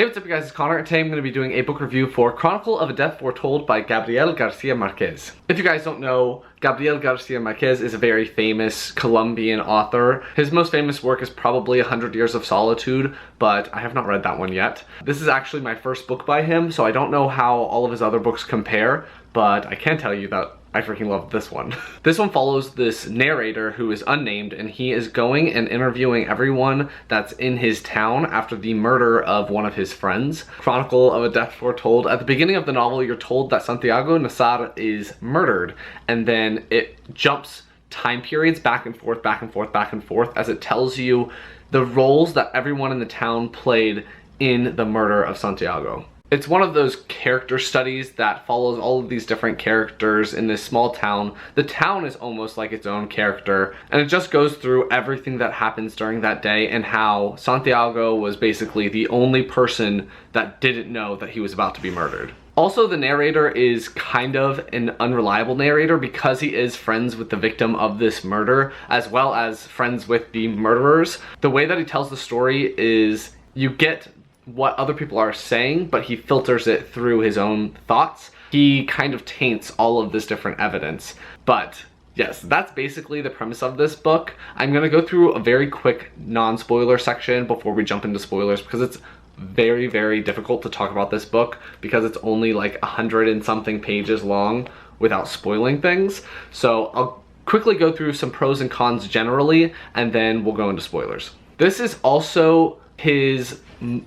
Hey, what's up you guys, it's Connor, and today I'm going to be doing a book review for Chronicle of a Death Foretold by Gabriel García Márquez. If you guys don't know, Gabriel García Márquez is a very famous Colombian author. His most famous work is probably 100 Years of Solitude, but I have not read that one yet. This is actually my first book by him, so I don't know how all of his other books compare, but I can tell you that I freaking love this one. This one follows this narrator who is unnamed, and he is going and interviewing everyone that's in his town after the murder of one of his friends. Chronicle of a Death Foretold. At the beginning of the novel, you're told that Santiago Nassar is murdered, and then it jumps time periods back and forth, back and forth, back and forth, as it tells you the roles that everyone in the town played in the murder of Santiago. It's one of those character studies that follows all of these different characters in this small town. The town is almost like its own character, and it just goes through everything that happens during that day and how Santiago was basically the only person that didn't know that he was about to be murdered. Also, the narrator is kind of an unreliable narrator because he is friends with the victim of this murder as well as friends with the murderers. The way that he tells the story is you get what other people are saying, but he filters it through his own thoughts. He kind of taints all of this different evidence. But yes, that's basically the premise of this book. I'm gonna go through a very quick non-spoiler section before we jump into spoilers because it's very, very difficult to talk about this book because it's only like 100 and something pages long without spoiling things. So I'll quickly go through some pros and cons generally, and then we'll go into spoilers. This is also his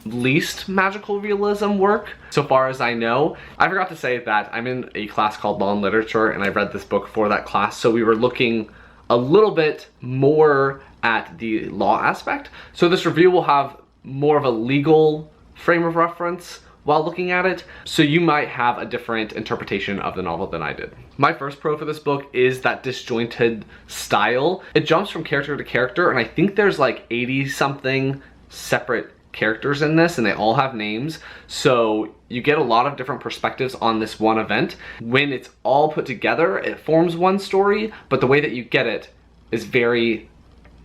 least magical realism work, so far as I know. I forgot to say that I'm in a class called Law and Literature, and I read this book for that class, so we were looking a little bit more at the law aspect. So this review will have more of a legal frame of reference while looking at it, so you might have a different interpretation of the novel than I did. My first pro for this book is that disjointed style. It jumps from character to character, and I think there's like 80 something separate characters in this, and they all have names, so you get a lot of different perspectives on this one event. When it's all put together, it forms one story, but the way that you get it is very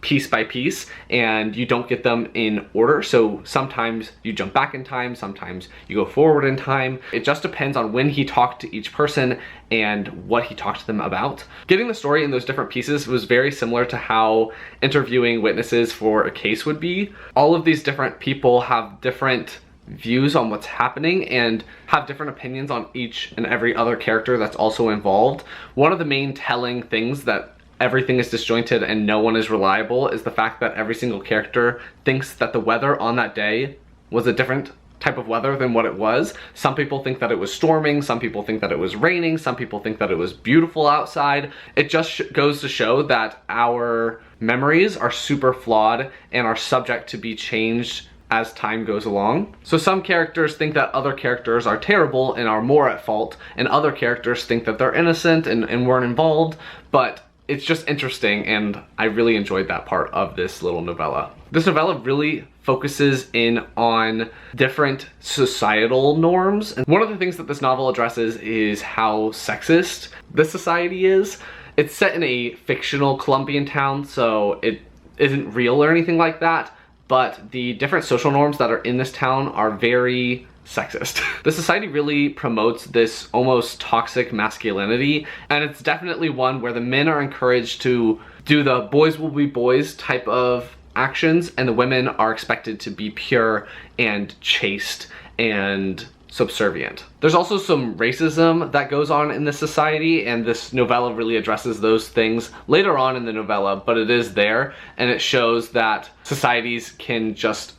piece by piece, and you don't get them in order. So sometimes you jump back in time, sometimes you go forward in time. It just depends on when he talked to each person and what he talked to them about. Getting the story in those different pieces was very similar to how interviewing witnesses for a case would be. All of these different people have different views on what's happening and have different opinions on each and every other character that's also involved. One of the main telling things that everything is disjointed and no one is reliable is the fact that every single character thinks that the weather on that day was a different type of weather than what it was. Some people think that it was storming, some people think that it was raining, some people think that it was beautiful outside. It just goes to show that our memories are super flawed and are subject to be changed as time goes along. So some characters think that other characters are terrible and are more at fault, and other characters think that they're innocent and weren't involved, but it's just interesting, and I really enjoyed that part of this little novella. This novella really focuses in on different societal norms, and one of the things that this novel addresses is how sexist this society is. It's set in a fictional Colombian town, so it isn't real or anything like that, but the different social norms that are in this town are very sexist. The society really promotes this almost toxic masculinity, and it's definitely one where the men are encouraged to do the boys will be boys type of actions, and the women are expected to be pure and chaste and subservient. There's also some racism that goes on in this society, and this novella really addresses those things later on in the novella, but it is there, and it shows that societies can just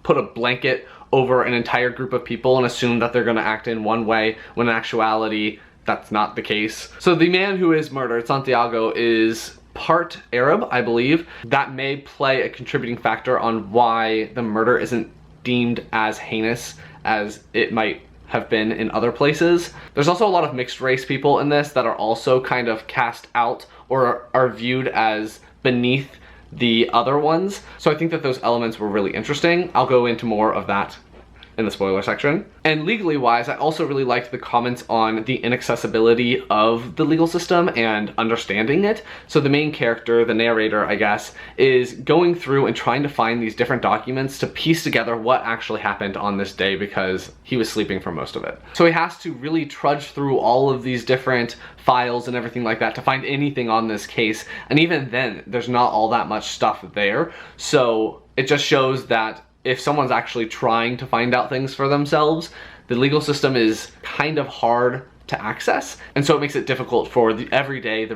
put a blanket over an entire group of people and assume that they're going to act in one way, when in actuality that's not the case. So the man who is murdered, Santiago, is part Arab, I believe. That may play a contributing factor on why the murder isn't deemed as heinous as it might have been in other places. There's also a lot of mixed race people in this that are also kind of cast out or are viewed as beneath the other ones. So I think that those elements were really interesting. I'll go into more of that in the spoiler section. And legally wise, I also really liked the comments on the inaccessibility of the legal system and understanding it. So the main character, the narrator, I guess, is going through and trying to find these different documents to piece together what actually happened on this day because he was sleeping for most of it. So he has to really trudge through all of these different files and everything like that to find anything on this case. And even then, there's not all that much stuff there. So it just shows that if someone's actually trying to find out things for themselves, the legal system is kind of hard to access, and so it makes it difficult for the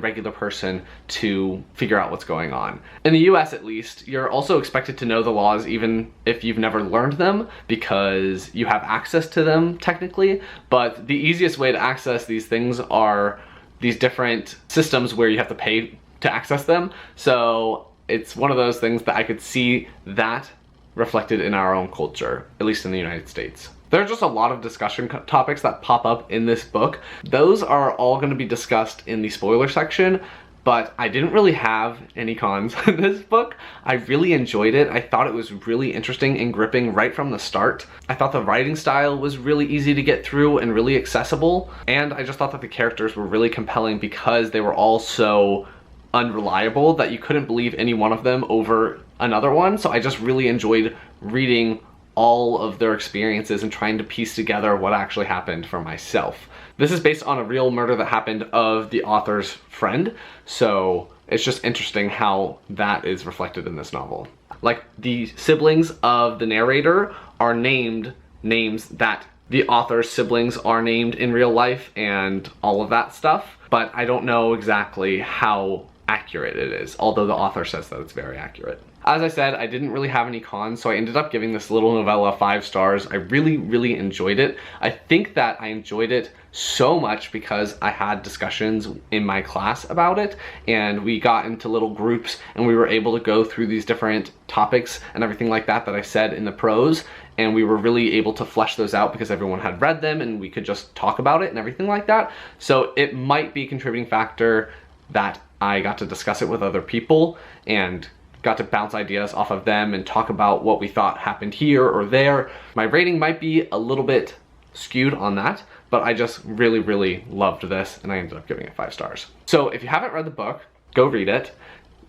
regular person to figure out what's going on. In the US at least, you're also expected to know the laws even if you've never learned them because you have access to them technically, but the easiest way to access these things are these different systems where you have to pay to access them. So it's one of those things that I could see that reflected in our own culture, at least in the United States. There are just a lot of discussion topics that pop up in this book. Those are all going to be discussed in the spoiler section, but I didn't really have any cons in this book. I really enjoyed it. I thought it was really interesting and gripping right from the start. I thought the writing style was really easy to get through and really accessible, and I just thought that the characters were really compelling because they were all so unreliable that you couldn't believe any one of them over another one. So I just really enjoyed reading all of their experiences and trying to piece together what actually happened for myself. This is based on a real murder that happened of the author's friend, so it's just interesting how that is reflected in this novel. Like, the siblings of the narrator are named names that the author's siblings are named in real life and all of that stuff, but I don't know exactly how accurate it is, although the author says that it's very accurate. As I said, I didn't really have any cons, so I ended up giving this little novella 5 stars. I really enjoyed it. I think that I enjoyed it so much because I had discussions in my class about it, and we got into little groups and we were able to go through these different topics and everything like that that I said in the prose, and we were really able to flesh those out because everyone had read them and we could just talk about it and everything like that. So it might be a contributing factor that I got to discuss it with other people and got to bounce ideas off of them and talk about what we thought happened here or there. My rating might be a little bit skewed on that, but I just really loved this and I ended up giving it 5 stars. So if you haven't read the book, go read it.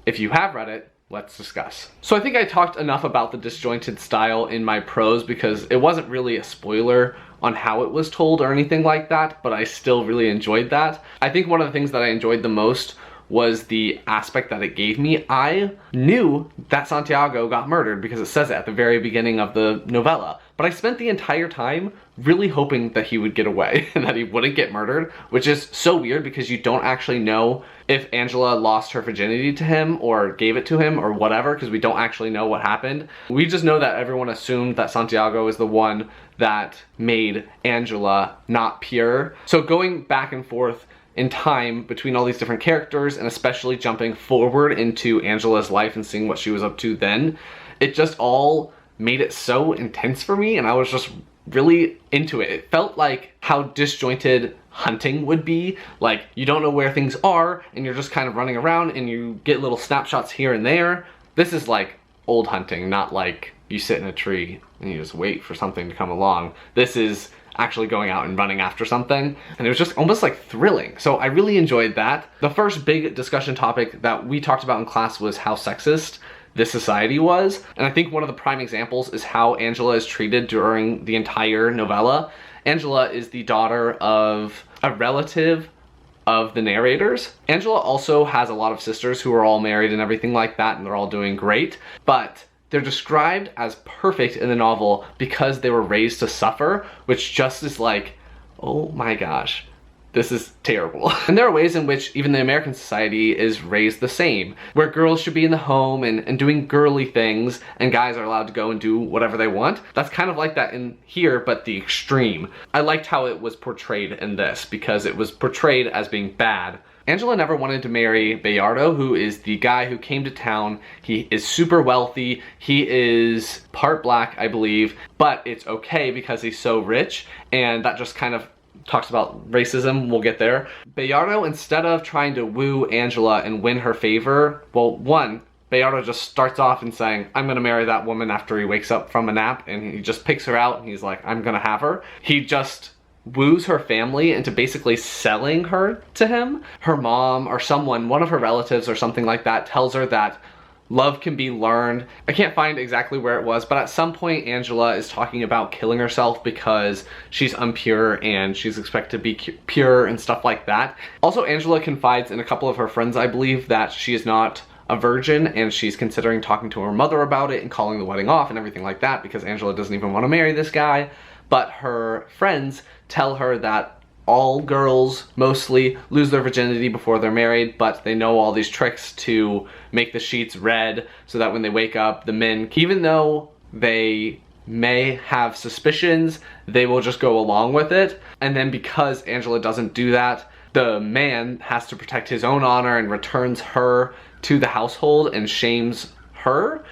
If you have read it, let's discuss. So I think I talked enough about the disjointed style in my prose because it wasn't really a spoiler on how it was told or anything like that, but I still really enjoyed that. I think one of the things that I enjoyed the most was the aspect that it gave me. I knew that Santiago got murdered because it says it at the very beginning of the novella, but I spent the entire time really hoping that he would get away and that he wouldn't get murdered, which is so weird because you don't actually know if Angela lost her virginity to him or gave it to him or whatever, because we don't actually know what happened. We just know that everyone assumed that Santiago is the one that made Angela not pure. So going back and forth in time between all these different characters, and especially jumping forward into Angela's life and seeing what she was up to then, it just all made it so intense for me, and I was just really into it. It felt like how disjointed hunting would be. Like, you don't know where things are and you're just kind of running around and you get little snapshots here and there. This is like old hunting, not like you sit in a tree and you just wait for something to come along. This is actually going out and running after something, and it was just almost like thrilling. So I really enjoyed that. The first big discussion topic that we talked about in class was how sexist this society was, and I think one of the prime examples is how Angela is treated during the entire novella. Angela is the daughter of a relative of the narrators. Angela also has a lot of sisters who are all married and everything like that, and they're all doing great, but they're described as perfect in the novel because they were raised to suffer, which just is like, oh my gosh, this is terrible. And there are ways in which even the American society is raised the same, where girls should be in the home and doing girly things, and guys are allowed to go and do whatever they want. That's kind of like that in here, but the extreme. I liked how it was portrayed in this because it was portrayed as being bad. Angela never wanted to marry Bayardo, who is the guy who came to town. He is super wealthy. He is part black, I believe, but it's okay because he's so rich, and that just kind of talks about racism. We'll get there. Bayardo, instead of trying to woo Angela and win her favor, well, one, Bayardo just starts off and saying, I'm gonna marry that woman after he wakes up from a nap, and he just picks her out and he's like, I'm gonna have her. He just woos her family into basically selling her to him. Her mom or someone, one of her relatives or something like that, tells her that love can be learned. I can't find exactly where it was, but at some point Angela is talking about killing herself because she's impure and she's expected to be pure and stuff like that. Also, Angela confides in a couple of her friends, I believe, that she is not a virgin and she's considering talking to her mother about it and calling the wedding off and everything like that because Angela doesn't even want to marry this guy. But her friends tell her that all girls mostly lose their virginity before they're married, but they know all these tricks to make the sheets red so that when they wake up, the men, even though they may have suspicions, they will just go along with it. And then because Angela doesn't do that, the man has to protect his own honor and returns her to the household and shames her.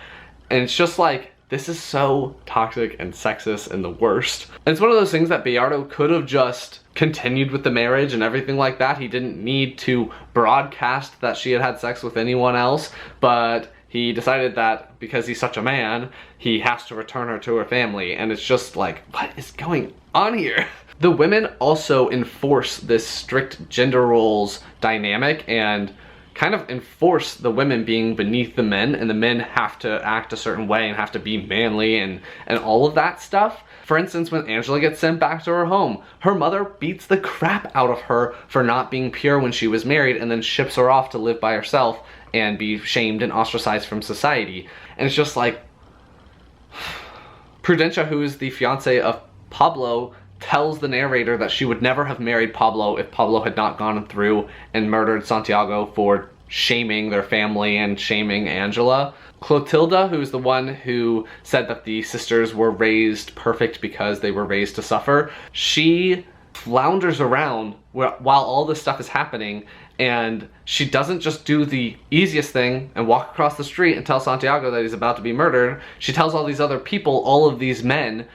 And it's just like, this is so toxic and sexist and the worst. And it's one of those things that Bayardo could have just continued with the marriage and everything like that. He didn't need to broadcast that she had sex with anyone else, but he decided that because he's such a man, he has to return her to her family. And it's just like, what is going on here? The women also enforce this strict gender roles dynamic and kind of enforce the women being beneath the men, and the men have to act a certain way and have to be manly and all of that stuff. For instance, when Angela gets sent back to her home, her mother beats the crap out of her for not being pure when she was married and then ships her off to live by herself and be shamed and ostracized from society. And it's just like, Prudencia, who is the fiance of Pablo, tells the narrator that she would never have married Pablo if Pablo had not gone through and murdered Santiago for shaming their family and shaming Angela. Clotilda, who's the one who said that the sisters were raised perfect because they were raised to suffer, she flounders around while all this stuff is happening, and she doesn't just do the easiest thing and walk across the street and tell Santiago that he's about to be murdered. She tells all these other people, all of these men,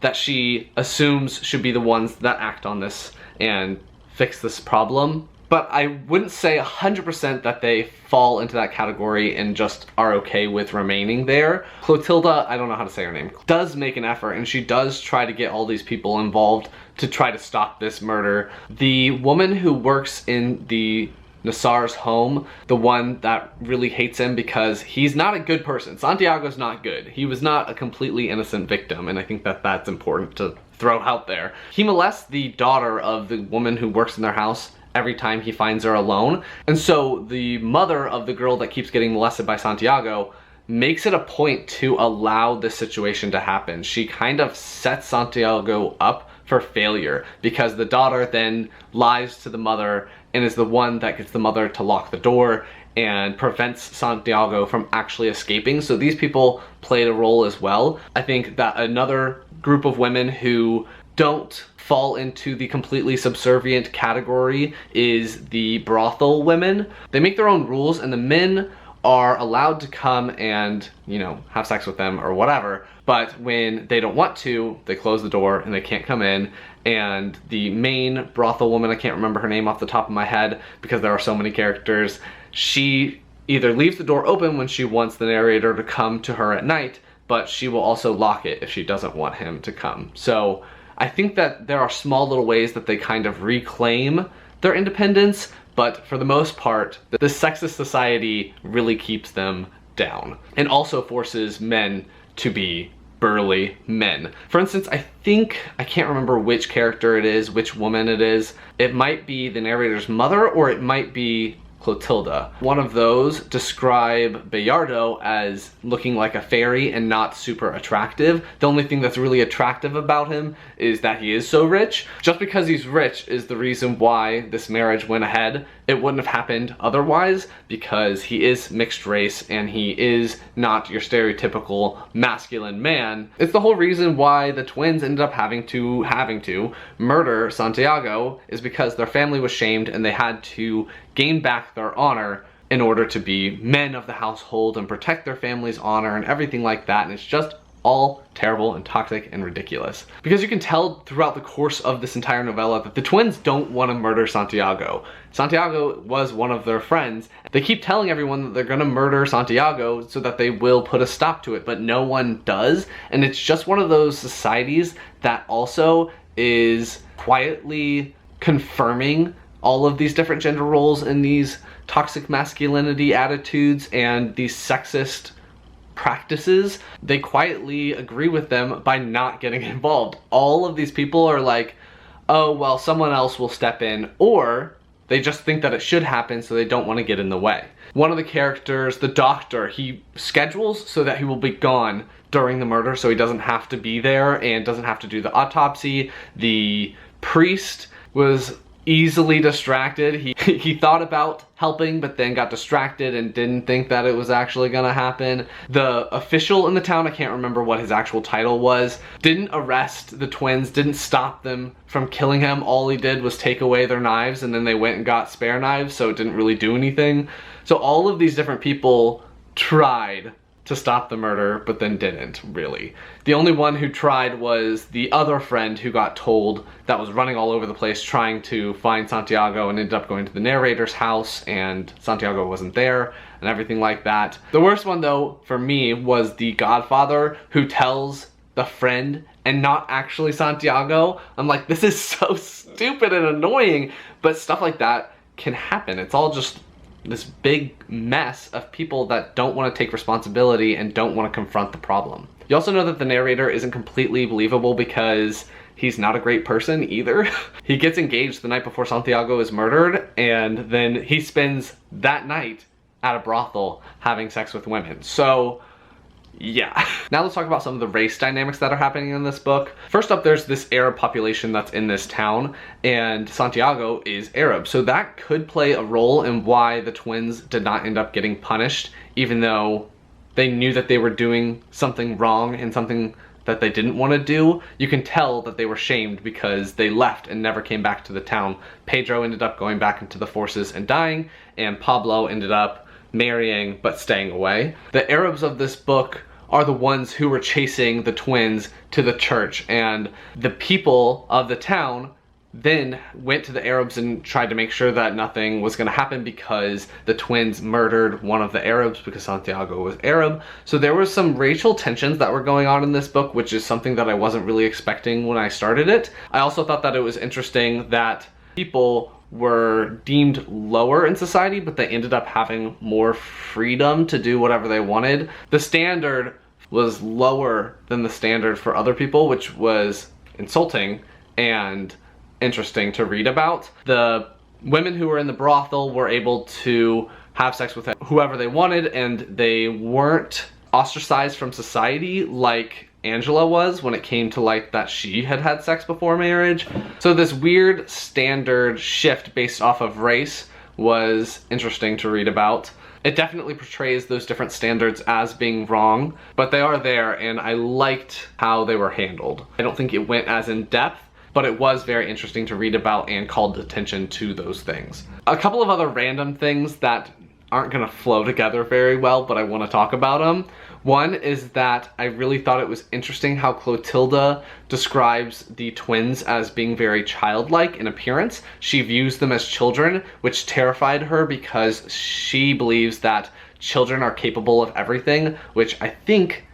that she assumes should be the ones that act on this and fix this problem. But I wouldn't say 100% that they fall into that category and just are okay with remaining there. Clotilda, I don't know how to say her name, does make an effort, and she does try to get all these people involved to try to stop this murder. The woman who works in the Nassar's home, the one that really hates him because he's not a good person. Santiago's not good. He was not a completely innocent victim, and I think that that's important to throw out there. He molests the daughter of the woman who works in their house every time he finds her alone. And so the mother of the girl that keeps getting molested by Santiago makes it a point to allow this situation to happen. She kind of sets Santiago up for failure because the daughter then lies to the mother and is the one that gets the mother to lock the door and prevents Santiago from actually escaping. So these people played a role as well. I think that another group of women who don't fall into the completely subservient category is the brothel women. They make their own rules, and the men are allowed to come and, you know, have sex with them or whatever, but when they don't want to, they close the door and they can't come in. And the main brothel woman, I can't remember her name off the top of my head because there are so many characters, she either leaves the door open when she wants the narrator to come to her at night, but she will also lock it if she doesn't want him to come. So I think that there are small little ways that they kind of reclaim their independence, but for the most part, this sexist society really keeps them down and also forces men to be burly men. For instance, I can't remember which character it is, which woman it is. It might be the narrator's mother or it might be Clotilda. One of those describe Bayardo as looking like a fairy and not super attractive. The only thing that's really attractive about him is that he is so rich. Just because he's rich is the reason why this marriage went ahead. It wouldn't have happened otherwise because he is mixed race and he is not your stereotypical masculine man. It's the whole reason why the twins ended up having to murder Santiago, is because their family was shamed and they had to gain back their honor in order to be men of the household and protect their family's honor and everything like that. And it's just all terrible and toxic and ridiculous. Because you can tell throughout the course of this entire novella that the twins don't want to murder Santiago. Santiago was one of their friends. They keep telling everyone that they're gonna murder Santiago so that they will put a stop to it, but no one does. And it's just one of those societies that also is quietly confirming all of these different gender roles and these toxic masculinity attitudes and these sexist practices. They quietly agree with them by not getting involved. All of these people are like, oh, well, someone else will step in, or they just think that it should happen so they don't want to get in the way. One of the characters, the doctor, he schedules so that he will be gone during the murder so he doesn't have to be there and doesn't have to do the autopsy. The priest was easily distracted. He thought about helping but then got distracted and didn't think that it was actually gonna happen. The official in the town, I can't remember what his actual title was, didn't arrest the twins, didn't stop them from killing him. All he did was take away their knives, and then they went and got spare knives, so it didn't really do anything. So all of these different people tried to stop the murder, but then didn't, really. The only one who tried was the other friend who got told, that was running all over the place trying to find Santiago, and ended up going to the narrator's house, and Santiago wasn't there, and everything like that. The worst one, though, for me, was the godfather who tells the friend and not actually Santiago. I'm like, this is so stupid and annoying, but stuff like that can happen. It's all just this big mess of people that don't want to take responsibility and don't want to confront the problem. You also know that the narrator isn't completely believable because he's not a great person either. He gets engaged the night before Santiago is murdered, and then he spends that night at a brothel having sex with women. So yeah. Now let's talk about some of the race dynamics that are happening in this book. First up, there's this Arab population that's in this town, and Santiago is Arab. So that could play a role in why the twins did not end up getting punished, even though they knew that they were doing something wrong and something that they didn't want to do. You can tell that they were shamed because they left and never came back to the town. Pedro ended up going back into the forces and dying, and Pablo ended up marrying but staying away. The Arabs of this book are the ones who were chasing the twins to the church, and the people of the town then went to the Arabs and tried to make sure that nothing was going to happen because the twins murdered one of the Arabs because Santiago was Arab. So there was some racial tensions that were going on in this book, which is something that I wasn't really expecting when I started it. I also thought that it was interesting that people were deemed lower in society, but they ended up having more freedom to do whatever they wanted. The standard was lower than the standard for other people, which was insulting and interesting to read about. The women who were in the brothel were able to have sex with whoever they wanted, and they weren't ostracized from society like Angela was when it came to like that she had had sex before marriage. So this weird standard shift based off of race was interesting to read about. It definitely portrays those different standards as being wrong, but they are there, and I liked how they were handled. I don't think it went as in depth, but it was very interesting to read about and called attention to those things. A couple of other random things that aren't gonna flow together very well, but I want to talk about them. One is that I really thought it was interesting how Clotilda describes the twins as being very childlike in appearance. She views them as children, which terrified her because she believes that children are capable of everything, which I think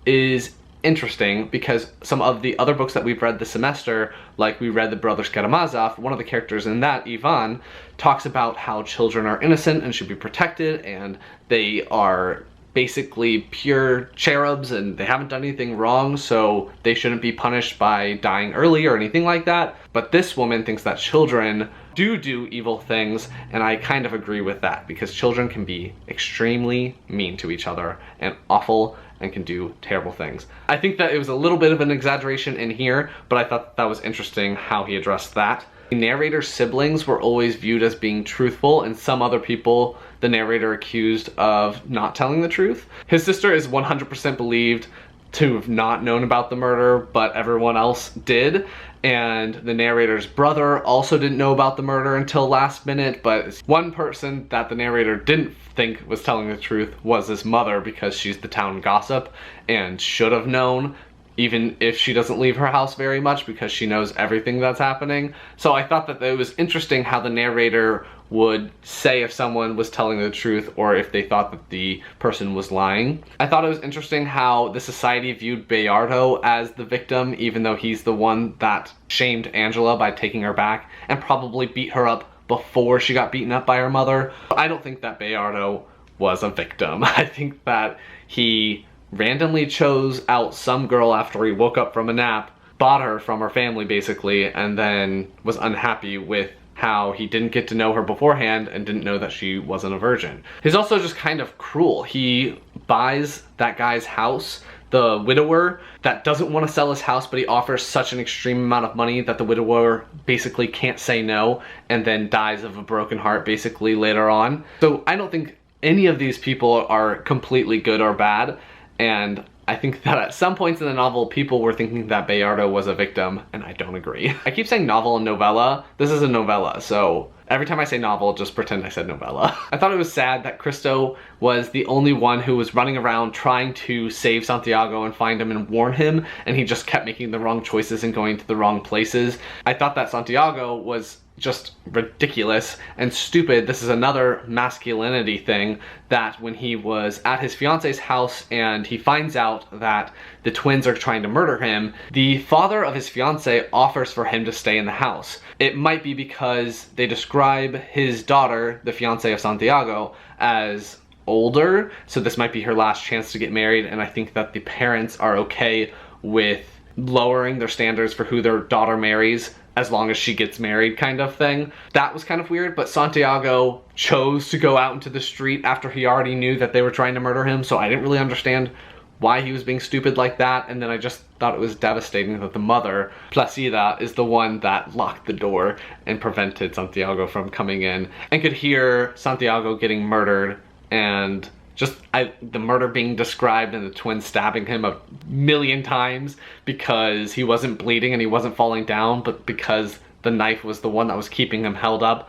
is interesting because some of the other books that we've read this semester, like we read the Brothers Karamazov, one of the characters in that, Ivan, talks about how children are innocent and should be protected, and they are basically pure cherubs and they haven't done anything wrong, so they shouldn't be punished by dying early or anything like that. But this woman thinks that children do evil things, and I kind of agree with that because children can be extremely mean to each other and awful and can do terrible things. I think that it was a little bit of an exaggeration in here, but I thought that was interesting how he addressed that. The narrator's siblings were always viewed as being truthful, and some other people the narrator accused of not telling the truth. His sister is 100% believed. to have not known about the murder, but everyone else did. And the narrator's brother also didn't know about the murder until last minute, but one person that the narrator didn't think was telling the truth was his mother, because she's the town gossip and should have known, even if she doesn't leave her house very much, because she knows everything that's happening. So I thought that it was interesting how the narrator would say if someone was telling the truth or if they thought that the person was lying. I thought it was interesting how the society viewed Bayardo as the victim, even though he's the one that shamed Angela by taking her back and probably beat her up before she got beaten up by her mother. I don't think that Bayardo was a victim. I think that he randomly chose out some girl after he woke up from a nap, bought her from her family basically, and then was unhappy with how he didn't get to know her beforehand and didn't know that she wasn't a virgin. He's also just kind of cruel. He buys that guy's house, the widower, that doesn't want to sell his house, but he offers such an extreme amount of money that the widower basically can't say no and then dies of a broken heart basically later on. So I don't think any of these people are completely good or bad, and I think that at some points in the novel, people were thinking that Bayardo was a victim, and I don't agree. I keep saying novel and novella. This is a novella, so every time I say novel, just pretend I said novella. I thought it was sad that Cristo was the only one who was running around trying to save Santiago and find him and warn him, and he just kept making the wrong choices and going to the wrong places. I thought that Santiago was just ridiculous and stupid. This is another masculinity thing, that when he was at his fiance's house and he finds out that the twins are trying to murder him, the father of his fiance offers for him to stay in the house. It might be because they describe his daughter, the fiance of Santiago, as older, so this might be her last chance to get married, and I think that the parents are okay with lowering their standards for who their daughter marries as long as she gets married, kind of thing. That was kind of weird, but Santiago chose to go out into the street after he already knew that they were trying to murder him, so I didn't really understand why he was being stupid like that. And then I just thought it was devastating that the mother, Placida, is the one that locked the door and prevented Santiago from coming in, and could hear Santiago getting murdered, and just the murder being described and the twins stabbing him a million times because he wasn't bleeding and he wasn't falling down, but because the knife was the one that was keeping him held up.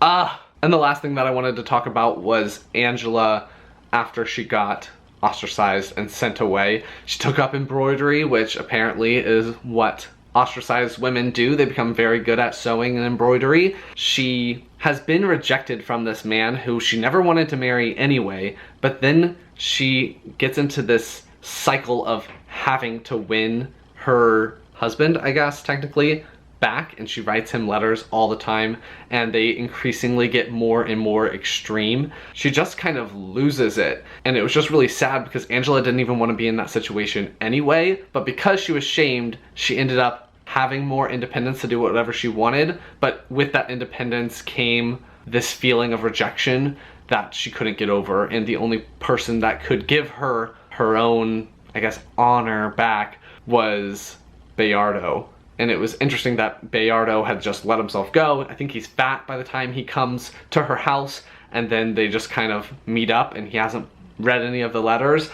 And the last thing that I wanted to talk about was Angela after she got ostracized and sent away. She took up embroidery, which apparently is what ostracized women do. They become very good at sewing and embroidery. She has been rejected from this man who she never wanted to marry anyway, but then she gets into this cycle of having to win her husband, I guess, technically, back, and she writes him letters all the time, and they increasingly get more and more extreme. She just kind of loses it, and it was just really sad because Angela didn't even want to be in that situation anyway, but because she was shamed, she ended up having more independence to do whatever she wanted, but with that independence came this feeling of rejection that she couldn't get over, and the only person that could give her her own, I guess, honor back was Bayardo. And it was interesting that Bayardo had just let himself go. I think he's fat by the time he comes to her house, and then they just kind of meet up, and he hasn't read any of the letters.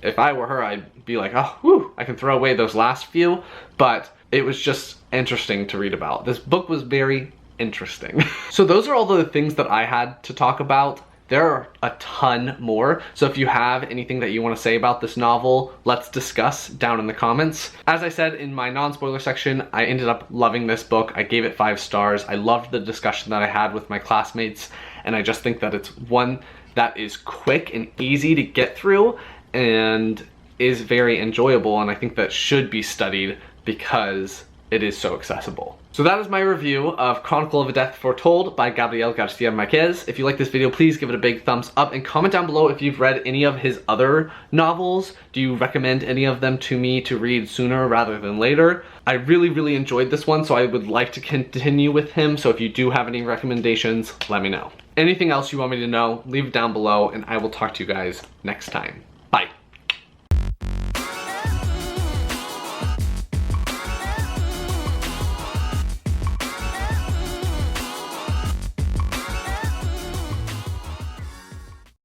If I were her, I'd be like, oh, whew, I can throw away those last few. But it was just interesting to read about. This book was very interesting. So those are all the things that I had to talk about. There are a ton more, so if you have anything that you want to say about this novel, let's discuss down in the comments. As I said in my non-spoiler section, I ended up loving this book. I gave it 5 stars. I loved the discussion that I had with my classmates, and I just think that it's one that is quick and easy to get through and is very enjoyable, and I think that should be studied because it is so accessible. So that is my review of Chronicle of a Death Foretold by Gabriel García Márquez. If you like this video, please give it a big thumbs up and comment down below if you've read any of his other novels. Do you recommend any of them to me to read sooner rather than later? I really enjoyed this one, so I would like to continue with him, so if you do have any recommendations, let me know. Anything else you want me to know, leave it down below, and I will talk to you guys next time.